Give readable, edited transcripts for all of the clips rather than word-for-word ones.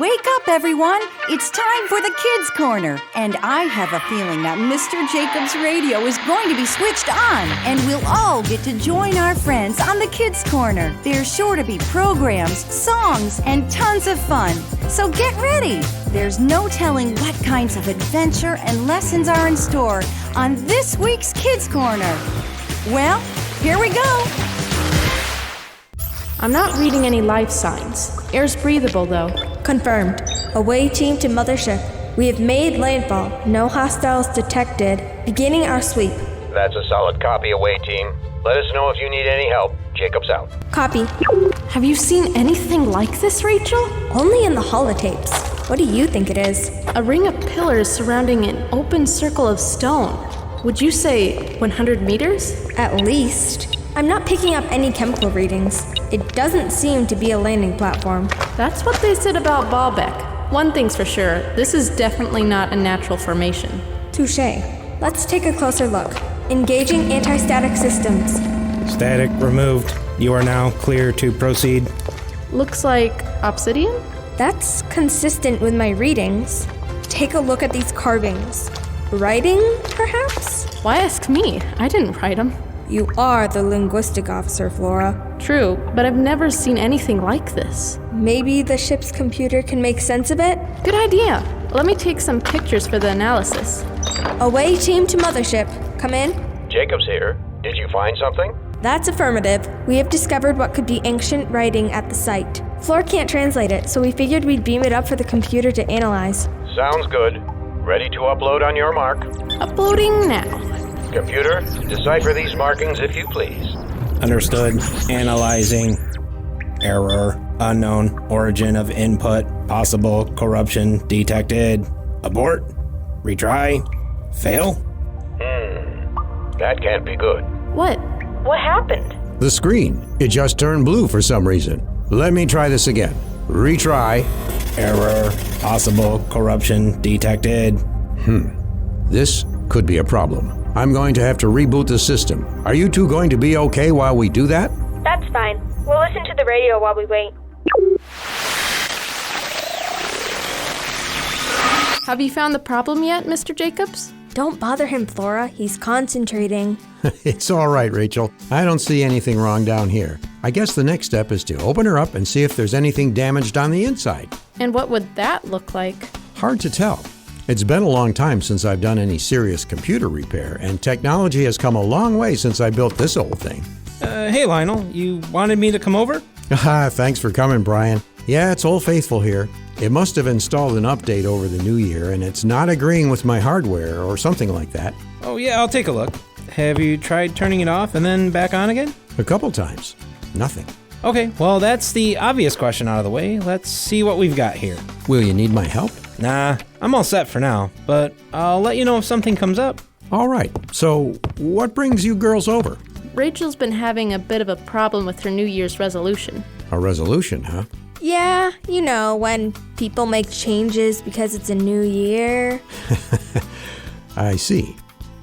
Wake up, everyone! It's time for the Kids Corner, and I have a feeling that Mr. Jacob's radio is going to be switched on, and we'll all get to join our friends on the Kids Corner. There's sure to be programs, songs, and tons of fun. So get ready! There's no telling what kinds of adventure and lessons are in store on this week's Kids Corner. Well, here we go! I'm not reading any life signs. Air's breathable, though. Confirmed. Away team to Mothership. We have made landfall. No hostiles detected. Beginning our sweep. That's a solid copy, away team. Let us know if you need any help. Jacob's out. Copy. Have you seen anything like this, Rachel? Only in the holotapes. What do you think it is? A ring of pillars surrounding an open circle of stone. Would you say 100 meters? At least. I'm not picking up any chemical readings. It doesn't seem to be a landing platform. That's what they said about Baalbek. One thing's for sure, this is definitely not a natural formation. Touché. Let's take a closer look. Engaging anti-static systems. Static removed. You are now clear to proceed. Looks like obsidian? That's consistent with my readings. Take a look at these carvings. Writing, perhaps? Why ask me? I didn't write them. You are the linguistic officer, Flora. True, but I've never seen anything like this. Maybe the ship's computer can make sense of it? Good idea. Let me take some pictures for the analysis. Away team to Mothership. Come in. Jacob's here. Did you find something? That's affirmative. We have discovered what could be ancient writing at the site. Flora can't translate it, so we figured we'd beam it up for the computer to analyze. Sounds good. Ready to upload on your mark. Uploading now. Computer, decipher these markings if you please. Understood. Analyzing. Error. Unknown. Origin of input. Possible corruption detected. Abort. Retry. Fail. That can't be good. What? What happened? The screen. It just turned blue for some reason. Let me try this again. Retry. Error. Possible corruption detected. This could be a problem. I'm going to have to reboot the system. Are you two going to be okay while we do that? That's fine. We'll listen to the radio while we wait. Have you found the problem yet, Mr. Jacobs? Don't bother him, Flora. He's concentrating. It's all right, Rachel. I don't see anything wrong down here. I guess the next step is to open her up and see if there's anything damaged on the inside. And what would that look like? Hard to tell. It's been a long time since I've done any serious computer repair, and technology has come a long way since I built this old thing. Hey, Lionel, you wanted me to come over? Thanks for coming, Brian. Yeah, it's Old Faithful here. It must have installed an update over the new year, and it's not agreeing with my hardware or something like that. Oh, yeah, I'll take a look. Have you tried turning it off and then back on again? A couple times. Nothing. Okay, well, that's the obvious question out of the way. Let's see what we've got here. Will you need my help? Nah, I'm all set for now, but I'll let you know if something comes up. All right. So, what brings you girls over? Rachel's been having a bit of a problem with her New Year's resolution. A resolution, huh? Yeah, you know, when people make changes because it's a new year. I see.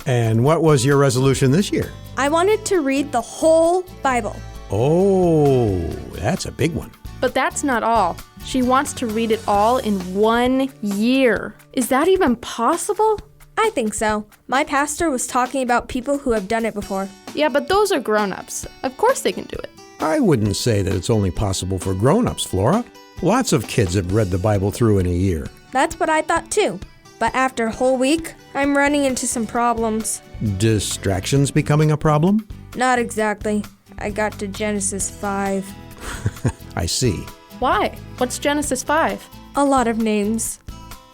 And what was your resolution this year? I wanted to read the whole Bible. Oh, that's a big one. But that's not all. She wants to read it all in 1 year. Is that even possible? I think so. My pastor was talking about people who have done it before. Yeah, but those are grown-ups. Of course they can do it. I wouldn't say that it's only possible for grown-ups, Flora. Lots of kids have read the Bible through in a year. That's what I thought too. But after a whole week, I'm running into some problems. Distractions becoming a problem? Not exactly. I got to Genesis 5. I see. Why? What's Genesis 5? A lot of names.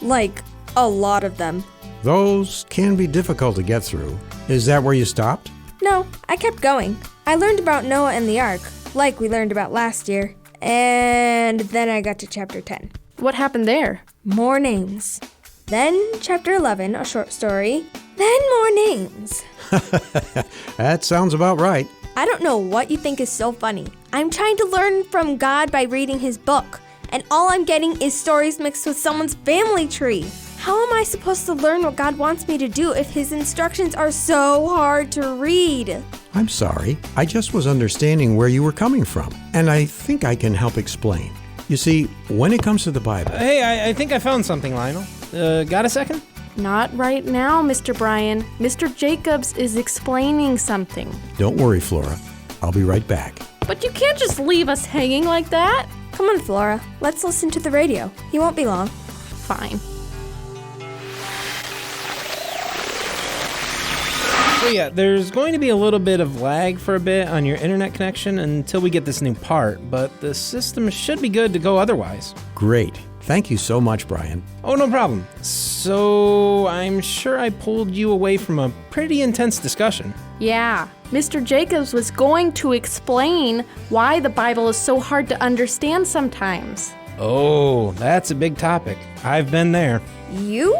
Like, a lot of them. Those can be difficult to get through. Is that where you stopped? No, I kept going. I learned about Noah and the ark, like we learned about last year. And then I got to chapter 10. What happened there? More names. Then chapter 11, a short story. Then more names. That sounds about right. I don't know what you think is so funny. I'm trying to learn from God by reading his book, and all I'm getting is stories mixed with someone's family tree. How am I supposed to learn what God wants me to do if his instructions are so hard to read? I'm sorry. I just was understanding where you were coming from, and I think I can help explain. You see, when it comes to the Bible, Hey, I think I found something, Lionel. Got a second? Not right now, Mr. Brian. Mr. Jacobs is explaining something. don't worry, Flora. I'll be right back. But you can't just leave us hanging like that. Come on, Flora. Let's listen to the radio. He won't be long. Fine. So yeah, there's going to be a little bit of lag for a bit on your internet connection until we get this new part, but the system should be good to go otherwise. Great. Thank you so much, Brian. Oh, no problem. So, I'm sure I pulled you away from a pretty intense discussion. Yeah, Mr. Jacobs was going to explain why the Bible is so hard to understand sometimes. Oh, that's a big topic. I've been there. You?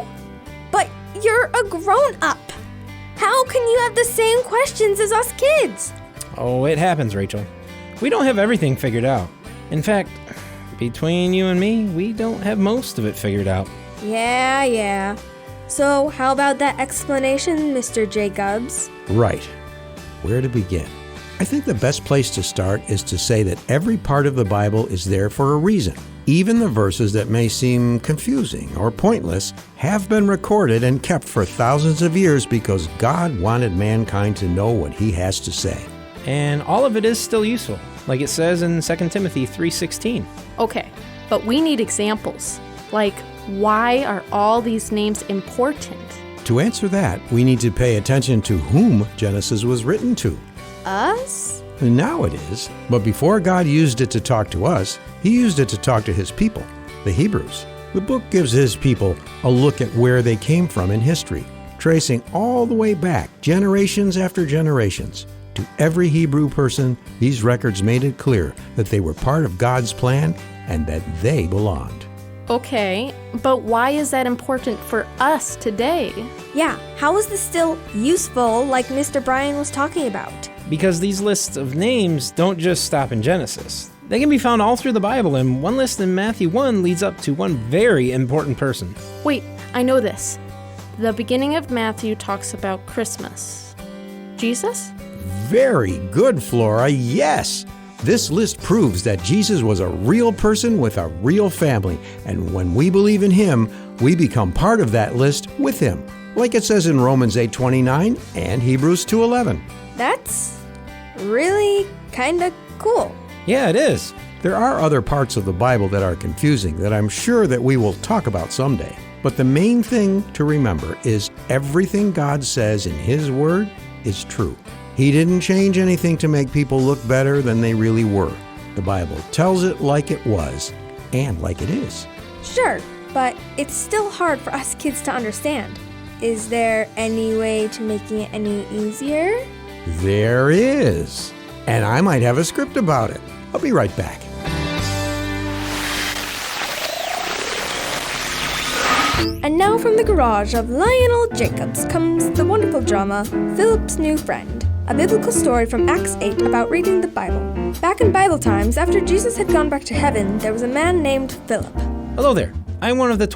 But you're a grown-up. How can you have the same questions as us kids? Oh, it happens, Rachel. We don't have everything figured out. In fact, between you and me, we don't have most of it figured out. Yeah. So, how about that explanation, Mr. Jacobs? Right. Where to begin? I think the best place to start is to say that every part of the Bible is there for a reason. Even the verses that may seem confusing or pointless have been recorded and kept for thousands of years because God wanted mankind to know what he has to say. And all of it is still useful, like it says in 2 Timothy 3:16. Okay, but we need examples. Like, why are all these names important? To answer that, we need to pay attention to whom Genesis was written to. Us? Now it is, but before God used it to talk to us, he used it to talk to his people, the Hebrews. The book gives his people a look at where they came from in history, tracing all the way back, generations after generations. To every Hebrew person, these records made it clear that they were part of God's plan and that they belonged. Okay, but why is that important for us today? Yeah, how is this still useful like Mr. Brian was talking about? Because these lists of names don't just stop in Genesis. They can be found all through the Bible, and one list in Matthew 1 leads up to one very important person. Wait, I know this. The beginning of Matthew talks about Christmas. Jesus? Very good, Flora. Yes! This list proves that Jesus was a real person with a real family, and when we believe in him, we become part of that list with him, like it says in Romans 8:29 and Hebrews 2:11. That's really kinda cool. Yeah, it is. There are other parts of the Bible that are confusing that I'm sure that we will talk about someday. But the main thing to remember is everything God says in his word is true. He didn't change anything to make people look better than they really were. The Bible tells it like it was and like it is. Sure, but it's still hard for us kids to understand. Is there any way to making it any easier? There is. And I might have a script about it. I'll be right back. And now from the garage of Lionel Jacobs comes the wonderful drama, Phillips New Friend, a biblical story from Acts 8 about reading the Bible. Back in Bible times, after Jesus had gone back to heaven, there was a man named Philip. Hello there. I'm one of the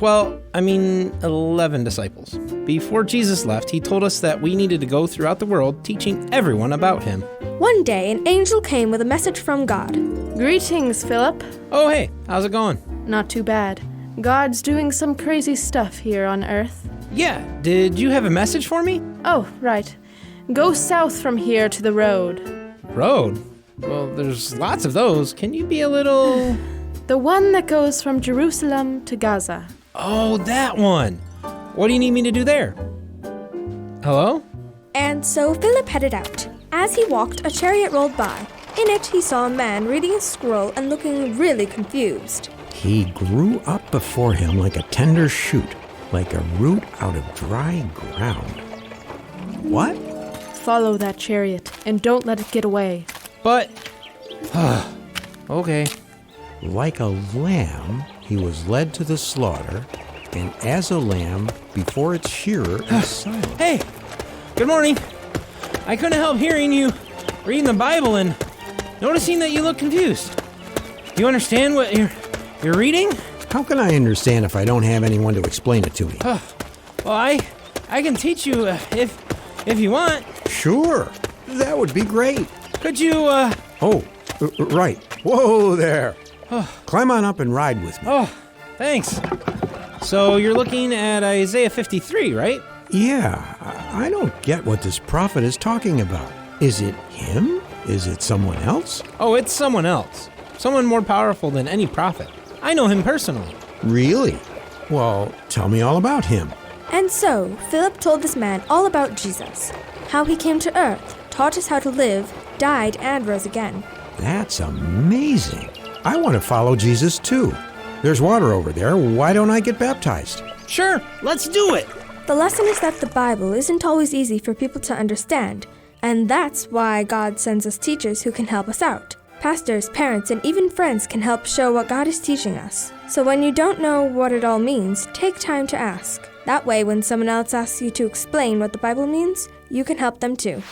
11 disciples. Before Jesus left, he told us that we needed to go throughout the world teaching everyone about him. One day, an angel came with a message from God. Greetings, Philip. Oh, hey, how's it going? Not too bad. God's doing some crazy stuff here on Earth. Yeah, did you have a message for me? Oh, right. Go south from here to the road. Road? Well, there's lots of those. Can you be a little... The one that goes from Jerusalem to Gaza. Oh, that one. What do you need me to do there? Hello? And so Philip headed out. As he walked, a chariot rolled by. In it, he saw a man reading a scroll and looking really confused. He grew up before him like a tender shoot, like a root out of dry ground. What? Follow that chariot and don't let it get away. But... okay. Like a lamb, he was led to the slaughter, and as a lamb before its shearer is silent. Hey, good morning. I couldn't help hearing you reading the Bible and noticing that you look confused. Do you understand what you're reading? How can I understand if I don't have anyone to explain it to me? Well, I can teach you if you want. Sure, that would be great. Could you, Oh, right. Whoa there. Climb on up and ride with me. Oh, thanks. So you're looking at Isaiah 53, right? Yeah, I don't get what this prophet is talking about. Is it him? Is it someone else? Oh, it's someone else. Someone more powerful than any prophet. I know him personally. Really? Well, tell me all about him. And so, Philip told this man all about Jesus, how he came to earth, taught us how to live, died, and rose again. That's amazing. I want to follow Jesus too. There's water over there. Why don't I get baptized? Sure, let's do it. The lesson is that the Bible isn't always easy for people to understand, and that's why God sends us teachers who can help us out. Pastors, parents, and even friends can help show what God is teaching us. So when you don't know what it all means, take time to ask. That way, when someone else asks you to explain what the Bible means, you can help them too.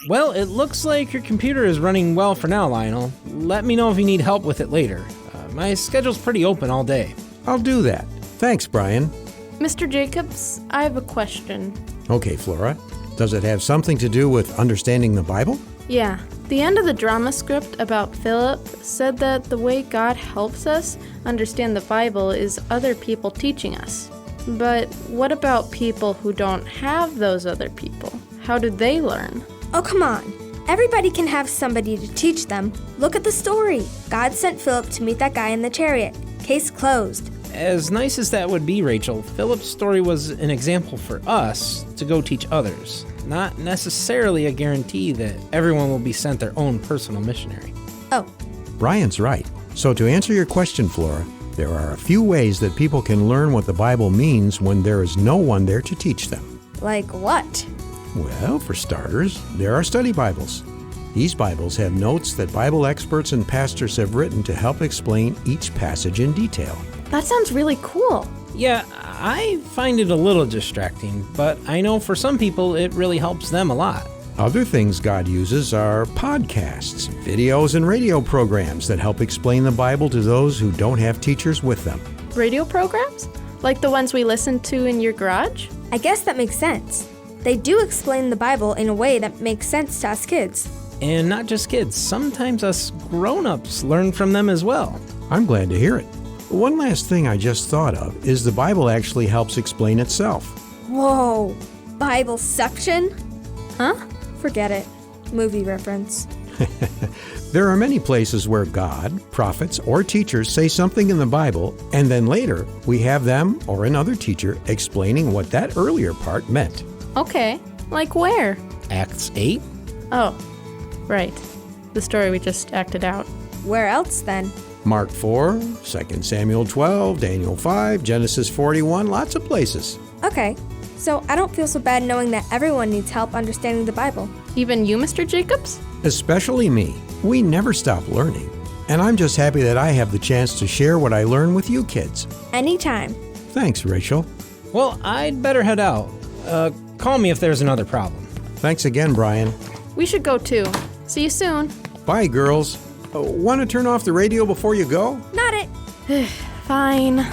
Well, it looks like your computer is running well for now, Lionel. Let me know if you need help with it later. My schedule's pretty open all day. I'll do that. Thanks, Brian. Mr. Jacobs, I have a question. Okay, Flora. Does it have something to do with understanding the Bible? Yeah, the end of the drama script about Philip said that the way God helps us understand the Bible is other people teaching us. But what about people who don't have those other people? How do they learn? Oh, come on. Everybody can have somebody to teach them. Look at the story. God sent Philip to meet that guy in the chariot. Case closed. As nice as that would be, Rachel, Philip's story was an example for us to go teach others. Not necessarily a guarantee that everyone will be sent their own personal missionary. Oh, Brian's right. So to answer your question, Flora, there are a few ways that people can learn what the Bible means when there is no one there to teach them. like what? Well, for starters, there are study Bibles. These Bibles have notes that Bible experts and pastors have written to help explain each passage in detail. That sounds really cool. Yeah, I find it a little distracting, but I know for some people it really helps them a lot. Other things God uses are podcasts, videos, and radio programs that help explain the Bible to those who don't have teachers with them. Radio programs? Like the ones we listen to in your garage? I guess that makes sense. They do explain the Bible in a way that makes sense to us kids. And not just kids, sometimes us grown-ups learn from them as well. I'm glad to hear it. One last thing I just thought of is the Bible actually helps explain itself. Whoa, Bible section? Huh? Forget it. Movie reference. There are many places where God, prophets, or teachers say something in the Bible, and then later we have them or another teacher explaining what that earlier part meant. Okay. Like where? Acts 8? Oh, right. The story we just acted out. Where else then? Mark 4, 2 Samuel 12, Daniel 5, Genesis 41, lots of places. Okay, so I don't feel so bad knowing that everyone needs help understanding the Bible. Even you, Mr. Jacobs? Especially me. We never stop learning. And I'm just happy that I have the chance to share what I learn with you kids. Anytime. Thanks, Rachel. Well, I'd better head out. Call me if there's another problem. Thanks again, Brian. We should go too. See you soon. Bye, girls. Want to turn off the radio before you go? Not it. Fine.